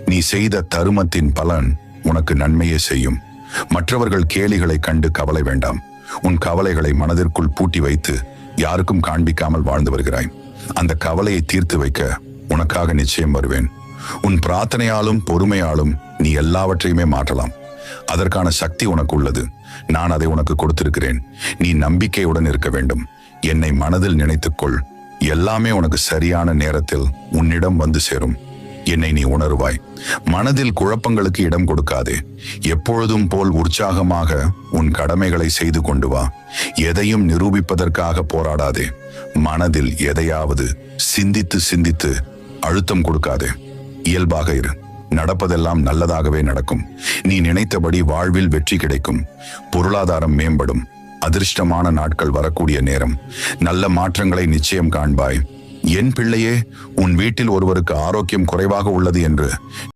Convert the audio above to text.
நீ செய்த தருமத்தின் பலன் உனக்கு நன்மையே செய்யும். மற்றவர்கள் கேலிகளை கண்டு கவலை வேண்டாம். உன் கவலைகளை மனதிற்குள் பூட்டி வைத்து யாருக்கும் காண்பிக்காமல் வாழ்ந்து வருகிறாய். அந்த கவலையை தீர்த்து வைக்க உனக்காக நிச்சயம் வருவேன். உன் பிரார்த்தனையாலும் பொறுமையாலும் நீ எல்லாவற்றையுமே மாற்றலாம். அதற்கான சக்தி உனக்கு உள்ளது. நான் அதை உனக்கு கொடுத்திருக்கிறேன். நீ நம்பிக்கையுடன் இருக்க வேண்டும். என்னை மனதில் நினைத்துக்கொள். எல்லாமே உனக்கு சரியான நேரத்தில் உன்னிடம் வந்து சேரும். என்னை நீ உணர்வாய். மனதில் குழப்பங்களுக்கு இடம் கொடுக்காதே. எப்பொழுதும் போல் உற்சாகமாக உன் கடமைகளை செய்து கொண்டு வா. எதையும் நிரூபிப்பதற்காக போராடாதே. மனதில் எதையாவது சிந்தித்து சிந்தித்து அழுத்தம் கொடுக்காதே. இயல்பாக இரு. நடப்பதெல்லாம் நல்லதாகவே நடக்கும். நீ நினைத்தபடி வாழ்வில் வெற்றி கிடைக்கும். பொருளாதாரம் மேம்படும். அதிர்ஷ்டமான நாட்கள் வரக்கூடிய நேரம். நல்ல மாற்றங்களை நிச்சயம் காண்பாய். என் பிள்ளையே, உன் வீட்டில் ஒருவருக்கு ஆரோக்கியம் குறைவாக உள்ளது என்று